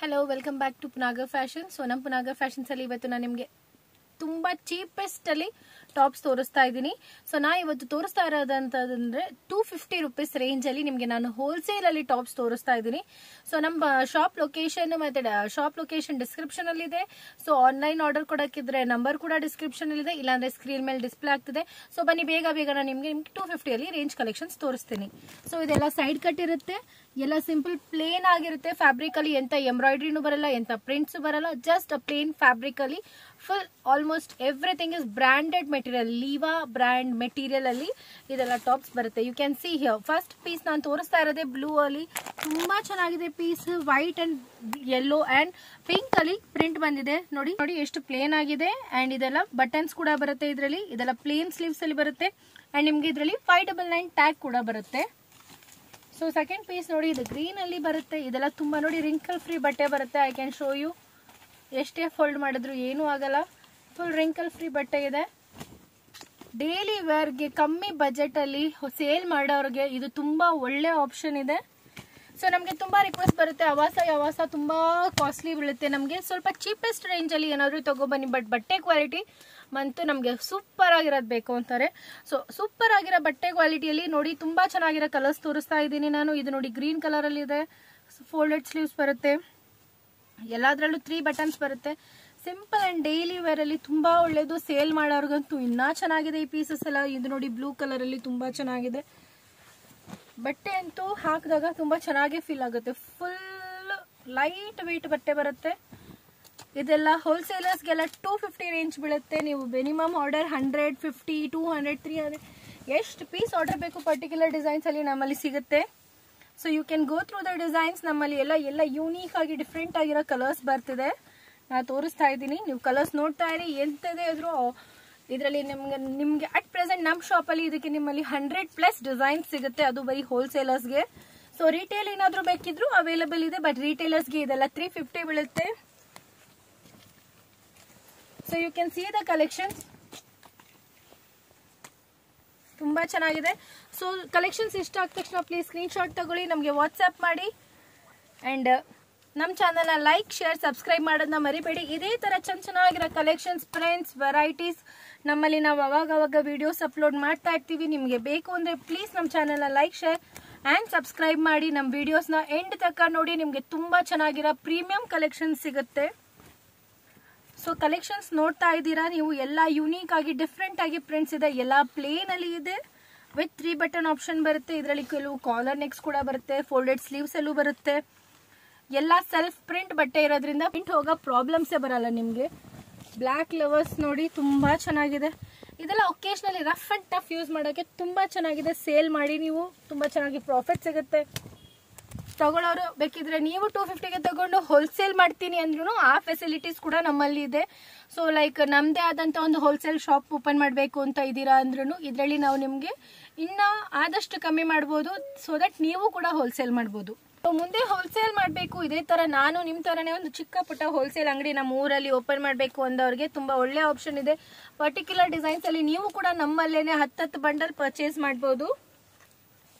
Hello welcome back to Punagar fashion. So ನಮ್ಮ Punagar fashions ಅಲ್ಲಿ ಇವತ್ತು ನಾನು ನಿಮಗೆ ತುಂಬಾ ಚೀಪೆಸ್ಟ್ ಅಲ್ಲಿ ಟಾಪ್ಸ್ ತೋರಿಸ್ತಾ ಇದ್ದೀನಿ. ಸೊ ನಾ ಇವತ್ತು ತೋರಿಸ್ತಾ ಇರೋದಂತಂದ್ರೆ 250 ರೂಪೀಸ್ ರೇಂಜ್ ಅಲ್ಲಿ ನಿಮಗೆ ನಾನು ಹೋಲ್ಸೇಲ್ ಅಲ್ಲಿ ಟಾಪ್ಸ್ ತೋರಿಸ್ತಾ ಇದ್ದೀನಿ. ಸೊ ನಮ್ಮ ಶಾಪ್ ಲೊಕೇಶನ್ ಮತ್ತೆ ಶಾಪ್ ಲೊಕೇಶನ್ ಡಿಸ್ಕ್ರಿಪ್ಷನ್ ಅಲ್ಲಿ ಇದೆ. ಸೊ ಆನ್ಲೈನ್ ಆರ್ಡರ್ ಕೊಡಕ್ಕಿದ್ರೆ ನಂಬರ್ ಕೂಡ ಡಿಸ್ಕ್ರಿಪ್ಷನ್ ಅಲ್ಲಿ ಇದೆ, ಇಲ್ಲಾಂದ್ರೆ ಸ್ಕ್ರೀನ್ ಮೇಲೆ ಡಿಸ್ಪ್ಲೇ ಆಗ್ತಿದೆ. ಸೊ ಬನ್ನಿ ಬೇಗ ನಾನು ನಿಮ್ಗೆ 250 ಅಲ್ಲಿ ರೇಂಜ್ ಕಲೆಕ್ಷನ್ಸ್ ತೋರಿಸ್ತೀನಿ. ಸೊ ಇದೆಲ್ಲ ಸೈಡ್ ಕಟ್ ಇರುತ್ತೆ, ಎಲ್ಲ ಸಿಂಪಲ್ ಪ್ಲೇನ್ ಆಗಿರುತ್ತೆ. ಫ್ಯಾಬ್ರಿಕ್ ಅಲ್ಲಿ ಎಂತ ಎಂಬ್ರಾಯ್ಡ್ರಿನೂ ಬರಲ್ಲ, ಎಂತ ಪ್ರಿಂಟ್ಸ್ ಬರಲ್ಲ, ಜಸ್ಟ್ ಅ ಪ್ಲೇನ್ ಫ್ಯಾಬ್ರಿಕ್ ಅಲ್ಲಿ full almost everything is branded material, ಲೀವಾ ಬ್ರ್ಯಾಂಡ್ ಮೆಟೀರಿಯಲ್ ಅಲ್ಲಿ ಇದೆಲ್ಲ ಟಾಪ್ಸ್ ಬರುತ್ತೆ. You can see here first piece ನಾನು ತೋರಿಸ್ತಾ ಇರೋದೇ ಬ್ಲೂ ಅಲ್ಲಿ ತುಂಬಾ ಚೆನ್ನಾಗಿದೆ piece. White and yellow and pink ಅಲ್ಲಿ ಪ್ರಿಂಟ್ ಬಂದಿದೆ. ನೋಡಿ ನೋಡಿ ಎಷ್ಟು ಪ್ಲೇನ್ ಆಗಿದೆ. ಅಂಡ್ ಇದೆಲ್ಲ ಬಟನ್ಸ್ ಕೂಡ ಬರುತ್ತೆ ಇದರಲ್ಲಿ. ಇದೆಲ್ಲ ಪ್ಲೇನ್ ಸ್ಲೀವ್ಸ್ ಅಲ್ಲಿ ಬರುತ್ತೆ. ಅಂಡ್ ನಿಮ್ಗೆ ಇದರಲ್ಲಿ 599 ಟ್ಯಾಗ್ ಕೂಡ ಬರುತ್ತೆ. ಸೊ ಸೆಕೆಂಡ್ ಪೀಸ್ ನೋಡಿ, ಇದು ಗ್ರೀನ್ ಅಲ್ಲಿ ಬರುತ್ತೆ. ಇದೆಲ್ಲ ತುಂಬಾ ನೋಡಿ ರಿಂಕಲ್ ಫ್ರೀ ಬಟ್ಟೆ ಬರುತ್ತೆ. I can show you. ಎಷ್ಟೇ ಫೋಲ್ಡ್ ಮಾಡಿದ್ರು ಏನೂ ಆಗಲ್ಲ, ಫುಲ್ ರಿಂಕಲ್ ಫ್ರೀ ಬಟ್ಟೆ ಇದೆ. ಡೈಲಿ ವೇರ್ಗೆ ಕಮ್ಮಿ ಬಜೆಟ್ ಅಲ್ಲಿ ಸೇಲ್ ಮಾಡೋರಿಗೆ ಇದು ತುಂಬಾ ಒಳ್ಳೆ ಆಪ್ಷನ್ ಇದೆ. ಸೊ ನಮಗೆ ತುಂಬಾ ರಿಕ್ವೆಸ್ಟ್ ಬರುತ್ತೆ, ಆವಾಸ ತುಂಬಾ ಕಾಸ್ಟ್ಲಿ ಬೀಳುತ್ತೆ, ನಮಗೆ ಸ್ವಲ್ಪ ಚೀಪೆಸ್ಟ್ ರೇಂಜ್ ಅಲ್ಲಿ ಏನಾದ್ರು ತಗೊಬನ್ನಿ, ಬಟ್ ಬಟ್ಟೆ ಕ್ವಾಲಿಟಿ ಮಂತು ನಮಗೆ ಸೂಪರ್ ಆಗಿರೋದು ಬೇಕು ಅಂತಾರೆ. ಸೊ ಸೂಪರ್ ಆಗಿರೋ ಬಟ್ಟೆ ಕ್ವಾಲಿಟಿಯಲ್ಲಿ ನೋಡಿ ತುಂಬಾ ಚೆನ್ನಾಗಿರೋ ಕಲರ್ಸ್ ತೋರಿಸ್ತಾ ಇದ್ದೀನಿ ನಾನು. ಇದು ನೋಡಿ ಗ್ರೀನ್ ಕಲರ್ ಅಲ್ಲಿ ಇದೆ, ಫೋಲ್ಡೆಡ್ ಸ್ಲೀವ್ಸ್ ಬರುತ್ತೆ, ಎಲ್ಲಾದ್ರಲ್ಲೂ 3 ಬಟನ್ಸ್ ಬರುತ್ತೆ. ಸಿಂಪಲ್ ಅಂಡ್ ಡೈಲಿ ವೇರ್ ಅಲ್ಲಿ ತುಂಬಾ ಒಳ್ಳೇದು. ಸೇಲ್ ಮಾಡೋರ್ಗಂತೂ ಇನ್ನೂ ಚೆನ್ನಾಗಿದೆ ಈ ಪೀಸಸ್ ಎಲ್ಲ. ಇದು ನೋಡಿ ಬ್ಲೂ ಕಲರ್ ಅಲ್ಲಿ ತುಂಬಾ ಚೆನ್ನಾಗಿದೆ. ಬಟ್ಟೆ ಅಂತೂ ಹಾಕಿದಾಗ ತುಂಬಾ ಚೆನ್ನಾಗಿ ಫೀಲ್ ಆಗುತ್ತೆ. ಫುಲ್ ಲೈಟ್ ವೆಯ್ಟ್ ಬಟ್ಟೆ ಬರುತ್ತೆ. ಇದೆಲ್ಲ ಹೋಲ್ಸೇಲರ್ಸ್ಗೆಲ್ಲ 250 ರೇಂಜ್ ಬೀಳುತ್ತೆ. ನೀವು ಮಿನಿಮಮ್ ಆರ್ಡರ್ 100, 50, 200, 300 ಎಷ್ಟು ಪೀಸ್ ಆರ್ಡರ್ ಬೇಕು ಪರ್ಟಿಕ್ಯುಲರ್ ಡಿಸೈನ್ಸ್ ಅಲ್ಲಿ ನಮ್ಮಲ್ಲಿ ಸಿಗುತ್ತೆ. So you can go through the designs. ನಮ್ಮಲ್ಲಿ ಎಲ್ಲ ಯೂನಿಕ್ ಆಗಿ ಡಿಫ್ರೆಂಟ್ ಆಗಿರೋ ಕಲರ್ಸ್ ಬರ್ತಿದೆ. ನಾನು ತೋರಿಸ್ತಾ ಇದ್ದೀನಿ, ನೀವು ಕಲರ್ಸ್ ನೋಡ್ತಾ ಇರಿ. ಎಂತದೇ ಇದ್ರು ಇದರಲ್ಲಿ ನಿಮ್ಗೆ ಅಟ್ ಪ್ರೆಸೆಂಟ್ ನಮ್ಮ ಶಾಪಲ್ಲಿ ಇದಕ್ಕೆ ನಿಮ್ಮಲ್ಲಿ 100+ ಡಿಸೈನ್ಸ್ ಸಿಗುತ್ತೆ, ಅದು ಬರೀ ಹೋಲ್ಸೇಲರ್ಸ್ಗೆ. ಸೊ ರಿಟೇಲ್ ಏನಾದರೂ ಬೇಕಿದ್ರು ಅವೈಲೇಬಲ್ ಇದೆ, ಬಟ್ ರಿಟೇಲರ್ಸ್ಗೆ ಇದೆಲ್ಲ 350 ಬೀಳುತ್ತೆ. So you can see the collections, ತುಂಬಾ ಚೆನ್ನಾಗಿದೆ. ಸೊ ಕಲೆಕ್ಷನ್ಸ್ ಇಷ್ಟ ಆದ ತಕ್ಷಣ ಪ್ಲೀಸ್ ಸ್ಕ್ರೀನ್ ಶಾಟ್ ತಗೊಳ್ಳಿ, ನಮಗೆ ವಾಟ್ಸ್ಆ್ಯಪ್ ಮಾಡಿ. ಅಂಡ್ ನಮ್ಮ ಚಾನಲ್ನ ಲೈಕ್, ಶೇರ್, ಸಬ್ಸ್ಕ್ರೈಬ್ ಮಾಡೋದನ್ನ ಮರಿಬೇಡಿ. ಇದೇ ತರ ಚೆನ್ನಾಗಿರೋ ಕಲೆಕ್ಷನ್ಸ್, ಪ್ರಿಂಟ್ಸ್, ವೆರೈಟೀಸ್ ನಮ್ಮಲ್ಲಿ ನಾವು ಅವಾಗ ವಿಡಿಯೋಸ್ ಅಪ್ಲೋಡ್ ಮಾಡ್ತಾ ಇರ್ತೀವಿ. ನಿಮಗೆ ಬೇಕು ಅಂದ್ರೆ ಪ್ಲೀಸ್ ನಮ್ಮ ಚಾನಲ್ನ ಲೈಕ್, ಶೇರ್ ಅಂಡ್ ಸಬ್ಸ್ಕ್ರೈಬ್ ಮಾಡಿ. ನಮ್ಮ ವಿಡಿಯೋಸ್ನ ಎಂಡ್ ತನಕ ನೋಡಿ, ನಿಮಗೆ ತುಂಬಾ ಚೆನ್ನಾಗಿರೋ ಪ್ರೀಮಿಯಂ ಕಲೆಕ್ಷನ್ಸ್ ಸಿಗುತ್ತೆ. ಸೊ ಕಲೆಕ್ಷನ್ಸ್ ನೋಡ್ತಾ ಇದ್ದೀರಾ ನೀವು, ಎಲ್ಲ ಯೂನಿಕ್ ಆಗಿ ಡಿಫ್ರೆಂಟ್ ಆಗಿ ಪ್ರಿಂಟ್ಸ್ ಇದೆ. ಎಲ್ಲ ಪ್ಲೇನ್ ಅಲ್ಲಿ ಇದೆ ವಿತ್ 3 ಬಟನ್ ಆಪ್ಷನ್ ಬರುತ್ತೆ. ಇದರಲ್ಲಿ ಕೆಲವು ಕಾಲರ್ ನೆಕ್ಸ್ ಕೂಡ ಬರುತ್ತೆ, ಫೋಲ್ಡೆಡ್ ಸ್ಲೀವ್ಸ್ ಅಲ್ಲೂ ಬರುತ್ತೆ. ಎಲ್ಲ ಸೆಲ್ಫ್ ಪ್ರಿಂಟ್ ಬಟ್ಟೆ ಇರೋದ್ರಿಂದ ಪ್ರಿಂಟ್ ಹೋಗೋ ಪ್ರಾಬ್ಲಮ್ಸೇ ಬರಲ್ಲ ನಿಮಗೆ. ಬ್ಲ್ಯಾಕ್ ಲವರ್ಸ್ ನೋಡಿ ತುಂಬಾ ಚೆನ್ನಾಗಿದೆ. ಇದೆಲ್ಲ ಒಕೇಶನಲ್ಲಿ ರಫ್ ಅಂಡ್ ಟಫ್ ಯೂಸ್ ಮಾಡೋಕ್ಕೆ ತುಂಬಾ ಚೆನ್ನಾಗಿದೆ. ಸೇಲ್ ಮಾಡಿ ನೀವು ತುಂಬಾ ಚೆನ್ನಾಗಿ ಪ್ರಾಫಿಟ್ ಸಿಗುತ್ತೆ. ತಗೊಳ್ಳೋರು ಬೇಕಿದ್ರೆ ನೀವು 250ಗೆ ತಗೊಂಡು ಹೋಲ್ಸೇಲ್ ಮಾಡ್ತೀನಿ ಅಂದ್ರೂ ಆ ಫೆಸಿಲಿಟೀಸ್ ಕೂಡ ನಮ್ಮಲ್ಲಿ ಇದೆ. ಸೊ ಲೈಕ್ ನಮ್ಮದೇ ಆದಂಥ ಒಂದು ಹೋಲ್ಸೇಲ್ ಶಾಪ್ ಓಪನ್ ಮಾಡಬೇಕು ಅಂತ ಇದ್ದೀರಾ ಅಂದ್ರೂ ಇದರಲ್ಲಿ ನಾವು ನಿಮಗೆ ಇನ್ನೂ ಆದಷ್ಟು ಕಮ್ಮಿ ಮಾಡ್ಬೋದು, ಸೊ ದಟ್ ನೀವು ಕೂಡ ಹೋಲ್ಸೇಲ್ ಮಾಡ್ಬೋದು. ಸೊ ಮುಂದೆ ಹೋಲ್ಸೇಲ್ ಮಾಡಬೇಕು, ಇದೇ ಥರ ನಾನು ನಿಮ್ಮ ಥರನೇ ಒಂದು ಚಿಕ್ಕ ಪುಟ್ಟ ಹೋಲ್ಸೇಲ್ ಅಂಗಡಿ ನಮ್ಮ ಊರಲ್ಲಿ ಓಪನ್ ಮಾಡಬೇಕು ಅಂದವ್ರಿಗೆ ತುಂಬ ಒಳ್ಳೆ ಆಪ್ಷನ್ ಇದೆ. ಪರ್ಟಿಕ್ಯುಲರ್ ಡಿಸೈನ್ಸ್ ಅಲ್ಲಿ ನೀವು ಕೂಡ ನಮ್ಮಲ್ಲೇನೆ 10 ಬಂಡಲ್ ಪರ್ಚೇಸ್ ಮಾಡ್ಬೋದು.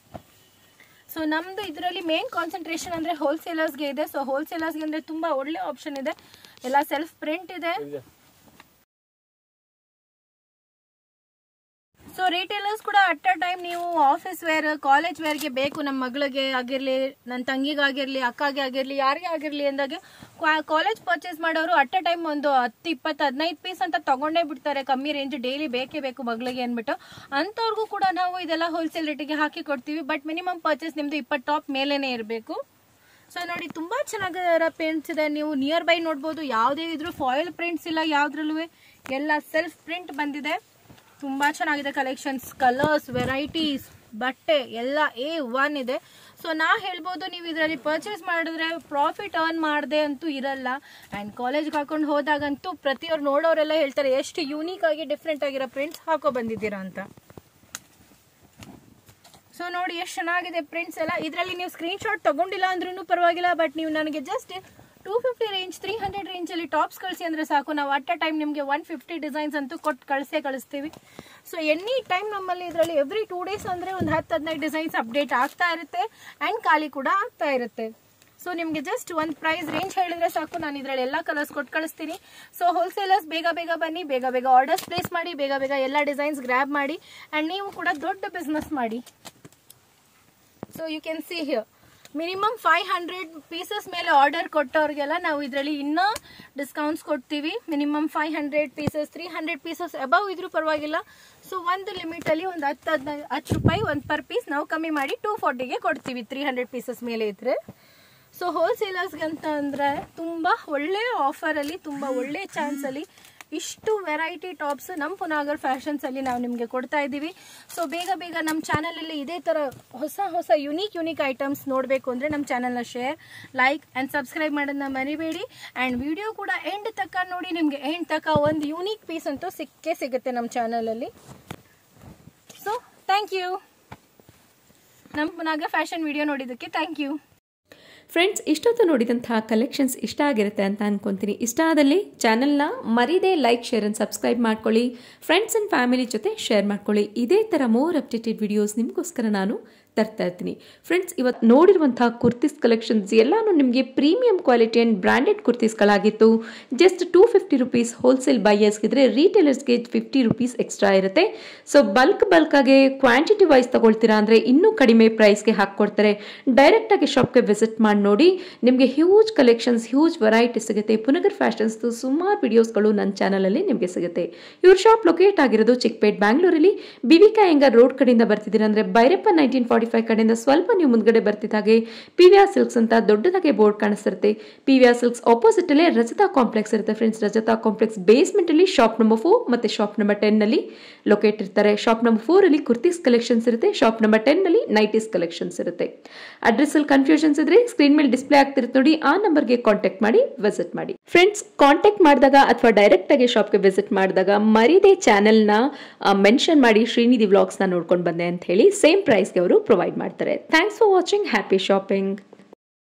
ಸೊ ನಮ್ದು ಇದರಲ್ಲಿ ಮೇನ್ ಕಾನ್ಸಂಟ್ರೇಷನ್ ಅಂದ್ರೆ ಹೋಲ್ಸೇಲರ್ಸ್ಗೆ ಇದೆ. ಸೊ ಹೋಲ್ಸೇಲರ್ಸ್ಗೆ ಅಂದ್ರೆ ತುಂಬಾ ಒಳ್ಳೆ ಆಪ್ಷನ್ ಇದೆ. ಎಲ್ಲ ಸೆಲ್ಫ್ ಪ್ರಿಂಟ್ ಇದೆ. ಸೊ ರಿಟೇಲರ್ಸ್ ಕೂಡ ಅಟ್ ಅ ಟೈಮ್ ನೀವು ಆಫೀಸ್ ವೇರ್, ಕಾಲೇಜ್ ವೇರ್ಗೆ ಬೇಕು, ನಮ್ಮ ಮಗಳಿಗೆ ಆಗಿರ್ಲಿ, ನನ್ನ ತಂಗಿಗಾಗಿರ್ಲಿ, ಅಕ್ಕಗೆ ಆಗಿರ್ಲಿ, ಯಾರಿಗೆ ಆಗಿರ್ಲಿ ಅಂದಾಗ ಕಾಲೇಜ್ ಪರ್ಚೇಸ್ ಮಾಡೋರು ಅಟ್ ಅ ಟೈಮ್ ಒಂದು 10, 20, 15 ಪೀಸ್ ಅಂತ ತಗೊಂಡೇ ಬಿಡ್ತಾರೆ. ಕಮ್ಮಿ ರೇಂಜ್ ಡೈಲಿ ಬೇಕೇ ಬೇಕು ಮಗಳಿಗೆ ಅಂದ್ಬಿಟ್ಟು ಅಂಥವ್ರಿಗೂ ಕೂಡ ನಾವು ಇದೆಲ್ಲ ಹೋಲ್ಸೇಲ್ ರೇಟಿಗೆ ಹಾಕಿ ಕೊಡ್ತೀವಿ. ಬಟ್ ಮಿನಿಮಮ್ ಪರ್ಚೇಸ್ ನಿಮ್ದು 20 ಟಾಪ್ ಮೇಲೇನೆ ಇರಬೇಕು. ಸೊ ನೋಡಿ ತುಂಬಾ ಚೆನ್ನಾಗಿರೋ ಪ್ರಿಂಟ್ಸ್ ಇದೆ. ನೀವು ನಿಯರ್ ಬೈ ನೋಡ್ಬೋದು, ಯಾವುದೇ ಇದ್ರೂ ಫಾಯಿಲ್ ಪ್ರಿಂಟ್ಸ್ ಇಲ್ಲ ಯಾವ್ದ್ರಲ್ಲೂ, ಎಲ್ಲ ಸೆಲ್ಫ್ ಪ್ರಿಂಟ್ ಬಂದಿದೆ. ತುಂಬಾ ಚೆನ್ನಾಗಿದೆ ಕಲೆಕ್ಷನ್ಸ್, ಕಲರ್ಸ್, ವೆರೈಟೀಸ್, ಬಟ್ಟೆ ಎಲ್ಲ A1 ಇದೆ. ಸೊ ನಾ ಹೇಳ್ಬೋದು, ನೀವು ಇದರಲ್ಲಿ ಪರ್ಚೇಸ್ ಮಾಡಿದ್ರೆ ಪ್ರಾಫಿಟ್ ಅರ್ನ್ ಮಾಡದೆ ಅಂತೂ ಇರಲ್ಲ. ಆ್ಯಂಡ್ ಕಾಲೇಜ್ಗೆ ಹಾಕೊಂಡು ಹೋದಾಗಂತೂ ಪ್ರತಿಯೊರು ನೋಡೋರೆಲ್ಲ ಹೇಳ್ತಾರೆ ಎಷ್ಟು ಯೂನಿಕ್ ಆಗಿ ಡಿಫ್ರೆಂಟ್ ಆಗಿರೋ ಪ್ರಿಂಟ್ಸ್ ಹಾಕೋ ಬಂದಿದ್ದೀರಾ ಅಂತ. ಸೊ ನೋಡಿ ಎಷ್ಟು ಚೆನ್ನಾಗಿದೆ ಪ್ರಿಂಟ್ಸ್ ಎಲ್ಲ. ಇದರಲ್ಲಿ ನೀವು ಸ್ಕ್ರೀನ್ ಶಾಟ್ ತಗೊಂಡಿಲ್ಲ ಅಂದ್ರೂ ಪರವಾಗಿಲ್ಲ, ಬಟ್ ನೀವು ನನಗೆ ಜಸ್ಟ್ 250 ರೇಂಜ್, 300 ರೇಂಜ್ ಅಲ್ಲಿ ಟಾಪ್ಸ್ ಕಳಿಸಿ ಅಂದ್ರೆ ಸಾಕು. ನಾವು ಅಟ್ ಅ ಟೈಮ್ ನಿಮಗೆ 150 ಡಿಸೈನ್ಸ್ ಅಂತೂ ಕೊಟ್ಟು ಕಳಿಸ್ತೀವಿ. ಸೊ ಎನಿ ಟೈಮ್ ನಮ್ಮಲ್ಲಿ ಇದರಲ್ಲಿ ಎವ್ರಿ 2 ಡೇಸ್ ಅಂದ್ರೆ ಒಂದು 10-15 ಡಿಸೈನ್ಸ್ ಅಪ್ಡೇಟ್ ಆಗ್ತಾ ಇರುತ್ತೆ. ಅಂಡ್ ಖಾಲಿ ಕೂಡ ಆಗ್ತಾ ಇರುತ್ತೆ. ಸೊ ನಿಮಗೆ ಜಸ್ಟ್ ಒಂದು ಪ್ರೈಸ್ ರೇಂಜ್ ಹೇಳಿದ್ರೆ ಸಾಕು, ನಾನು ಇದರಲ್ಲಿ ಎಲ್ಲ ಕಲರ್ಸ್ ಕೊಟ್ಟು ಕಳಿಸ್ತೀನಿ. ಸೊ ಹೋಲ್ಸೇಲರ್ಸ್ ಬೇಗ ಬೇಗ ಬನ್ನಿ, ಬೇಗ ಬೇಗ ಆರ್ಡರ್ಸ್ ಪ್ಲೇಸ್ ಮಾಡಿ, ಬೇಗ ಬೇಗ ಎಲ್ಲ ಡಿಸೈನ್ಸ್ ಗ್ರ್ಯಾಬ್ ಮಾಡಿ ಆ್ಯಂಡ್ ನೀವು ಕೂಡ ದೊಡ್ಡ ಬಿಸ್ನೆಸ್ ಮಾಡಿ. So you can see here minimum 500 pieces ಮೇಲೆ ಆರ್ಡರ್ ಕೊಟ್ಟವ್ರಿಗೆಲ್ಲ ನಾವು ಇದರಲ್ಲಿ ಇನ್ನೂ ಡಿಸ್ಕೌಂಟ್ಸ್ ಕೊಡ್ತೀವಿ. ಮಿನಿಮಮ್ 500 ಪೀಸಸ್, 300 ಪೀಸಸ್ ಅಬವ್ ಇದ್ರೂ ಪರವಾಗಿಲ್ಲ. ಸೊ ಒಂದು ಲಿಮಿಟಲ್ಲಿ ಒಂದು 10 ರೂಪಾಯಿ ಒಂದು ಪರ್ ಪೀಸ್ ನಾವು ಕಮ್ಮಿ ಮಾಡಿ 240ಗೆ ಕೊಡ್ತೀವಿ 300 ಪೀಸಸ್ ಮೇಲೆ ಇದ್ರೆ. ಸೊ ಹೋಲ್ಸೇಲರ್ಸ್ಗಂತ ಅಂದರೆ ತುಂಬ ಒಳ್ಳೆ ಆಫರಲ್ಲಿ, ತುಂಬ ಒಳ್ಳೆ ಚಾನ್ಸಲ್ಲಿ ಇಷ್ಟು ವೆರೈಟಿ ಟಾಪ್ಸ್ ನಮ್ಮ ಪುನಾಗರ್ ಫ್ಯಾಷನ್ಸಲ್ಲಿ ನಾವು ನಿಮಗೆ ಕೊಡ್ತಾ ಇದ್ದೀವಿ. ಸೊ ಬೇಗ ಬೇಗ ನಮ್ಮ ಚಾನಲಲ್ಲಿ ಇದೇ ಥರ ಹೊಸ ಹೊಸ ಯುನೀಕ್ ಐಟಮ್ಸ್ ನೋಡಬೇಕು ಅಂದರೆ ನಮ್ಮ ಚಾನಲ್ನ ಶೇರ್, ಲೈಕ್ ಆ್ಯಂಡ್ ಸಬ್ಸ್ಕ್ರೈಬ್ ಮಾಡೋದನ್ನ ಮರಿಬೇಡಿ. ಆ್ಯಂಡ್ ವಿಡಿಯೋ ಕೂಡ ಎಂಡ್ ತನಕ ನೋಡಿ, ನಿಮಗೆ ಎಂಡ್ ತನಕ ಒಂದು ಯುನೀಕ್ ಪೀಸ್ ಅಂತೂ ಸಿಕ್ಕೇ ಸಿಗುತ್ತೆ ನಮ್ಮ ಚಾನಲಲ್ಲಿ. ಸೊ ಥ್ಯಾಂಕ್ ಯು, ನಮ್ಮ ಪುನಾಗರ್ ಫ್ಯಾಷನ್ ವಿಡಿಯೋ ನೋಡಿದ್ದಕ್ಕೆ ಥ್ಯಾಂಕ್ ಯು. ಫ್ರೆಂಡ್ಸ್, ಇಷ್ಟೊತ್ತು ನೋಡಿದಂತಹ ಕಲೆಕ್ಷನ್ಸ್ ಇಷ್ಟ ಆಗಿರುತ್ತೆ ಅಂತ ಅನ್ಕೊಂತೀನಿ. ಇಷ್ಟ ಆದಲ್ಲಿ ಚಾನಲ್ನ ಮರಿದೇ ಲೈಕ್, ಶೇರ್ ಆ್ಯಂಡ್ ಸಬ್ಸ್ಕ್ರೈಬ್ ಮಾಡ್ಕೊಳ್ಳಿ. ಫ್ರೆಂಡ್ಸ್ ಆ್ಯಂಡ್ ಫ್ಯಾಮಿಲಿ ಜೊತೆ ಶೇರ್ ಮಾಡ್ಕೊಳ್ಳಿ. ಇದೇ ಥರ ಮೋರ್ ಅಪ್ಡೇಟೆಡ್ ವಿಡಿಯೋಸ್ ನಿಮಗೋಸ್ಕರ ನಾನು ತರ್ತಾ ಇರ್ತೀನಿ. ಫ್ರೆಂಡ್ಸ್, ಇವತ್ತು ನೋಡಿರುವಂತಹ ಕುರ್ತೀಸ್ ಕಲೆಕ್ಷನ್ಸ್ ಎಲ್ಲಾನು ನಿಮಗೆ ಪ್ರೀಮಿಯಂ ಕ್ವಾಲಿಟಿ ಆ್ಯಂಡ್ ಬ್ರ್ಯಾಂಡೆಡ್ ಕುರ್ತೀಸ್ಗಳಾಗಿತ್ತು. ಜಸ್ಟ್ 250 ರುಪೀಸ್ ಹೋಲ್ಸೇಲ್ ಬೈಯರ್ಸ್ಗಿದ್ರೆ, ರೀಟೇಲರ್ಸ್ಗೆ 50 ರುಪೀಸ್ ಎಕ್ಸ್ಟ್ರಾ ಇರುತ್ತೆ. ಸೊ ಬಲ್ಕಾಗಿ ಕ್ವಾಂಟಿಟಿ ವೈಸ್ ತಗೊಳ್ತೀರಾ ಅಂದರೆ ಇನ್ನೂ ಕಡಿಮೆ ಪ್ರೈಸ್ಗೆ ಹಾಕ್ಕೊಡ್ತಾರೆ. ಡೈರೆಕ್ಟಾಗಿ ಶಾಪ್ಗೆ ವಿಸಿಟ್ ಮಾಡಿ ನೋಡಿ, ನಿಮಗೆ ಹ್ಯೂಜ್ ಕಲೆಕ್ಷನ್ಸ್, ಹ್ಯೂಜ್ ವೆರೈಟಿ ಸಿಗುತ್ತೆ. ಪುನಗರ್ ಫ್ಯಾಷನ್ಸ್ದು ಸುಮಾರು ವಿಡಿಯೋಸ್ಗಳು ನನ್ನ ಚಾನಲಲ್ಲಿ ನಿಮಗೆ ಸಿಗುತ್ತೆ. ಇವ್ರ ಶಾಪ್ ಲೊಕೇಟ್ ಆಗಿರೋದು ಚಿಕ್ಕಪೇಟ್, ಬ್ಯಾಂಗ್ಳೂರಲ್ಲಿ. ಬಿವಿಕೆ ಅಯ್ಯಂಗಾರ್ ರೋಡ್ ಕಡೆಯಿಂದ ಬರ್ತಿದ್ದೀರಾ ಅಂದರೆ ಭೈರಪ್ಪ 1945 ಕಡೆಯಿಂದ ಸ್ವಲ್ಪ ನೀವು ಮುಂದ್ಗಡೆ ಬರ್ತಿದ್ದಾಗೆ ಪಿವಿಆರ್ ಸಿಲ್ಕ್ಸ್ ಅಂತ ದೊಡ್ಡದಾಗೆ ಬೋರ್ಡ್ ಕಾಣಿಸ್ತಿರುತ್ತೆ. ಪಿವಿಆರ್ ಸಿಲ್ಕ್ಸ್ ಆಪೋಸಿಟ್ ಅಲ್ಲೇ ರಜತಾ ಕಾಂಪ್ಲೆಕ್ಸ್ ಇರುತ್ತೆ. ಫ್ರೆಂಡ್ಸ್, ರಜತಾ ಕಾಂಪ್ಲೆಕ್ಸ್ ಬೇಸ್ಮೆಂಟ್ ಅಲ್ಲಿ ಶಾಪ್ ನಂಬರ್ 4 ಮತ್ತೆ ಶಾಪ್ ನಂಬರ್ 10 ನಲ್ಲಿ ಲೊಕೇಟ್ ಇರ್ತಾರೆ. ಶಾಪ್ ನಂಬರ್ 4 ಅಲ್ಲಿ ಕುರ್ತೀಸ್ ಕಲೆಕ್ಷನ್ಸ್ ಇರುತ್ತೆ, ಶಾಪ್ ನಂಬರ್ 10 ನಲ್ಲಿ ನೈಟೀಸ್ ಕಲೆಕ್ಷನ್ಸ್ ಇರುತ್ತೆ. ಅಡ್ರೆಸ್ ಅಲ್ಲಿ ಕನ್ಫ್ಯೂಷನ್ಸ್ ಇದ್ರೆ ಸ್ಕ್ರೀನ್ ಮೇಲೆ ಡಿಸ್ಪ್ಲೇ ಆಗ್ತಿರುತ್ತೆ ನೋಡಿ, ಆ ನಂಬರ್ಗೆ ಕಾಂಟ್ಯಾಕ್ಟ್ ಮಾಡಿ ವಿಸಿಟ್ ಮಾಡಿ. ಫ್ರೆಂಡ್ಸ್, ಕಾಂಟ್ಯಾಕ್ಟ್ ಮಾಡಿದಾಗ ಅಥವಾ ಡೈರೆಕ್ಟ್ ಆಗಿ ಶಾಪ್ಗೆ ವಿಸಿಟ್ ಮಾಡಿದಾಗ ಮರಿದೇ ಚಾನೆಲ್ನ ಮೆನ್ಷನ್ ಮಾಡಿ ಶ್ರೀನಿಧಿ ವ್ಲಾಗ್ಸ್ನ ನೋಡ್ಕೊಂಡು ಬಂದೆ ಅಂತ ಹೇಳಿ ಸೇಮ್ ಪ್ರೈಸ್ಗೆ ಅವರು ಪ್ರೊವೈಡ್ ಮಾಡ್ತಾರೆ. Thanks for watching. Happy shopping.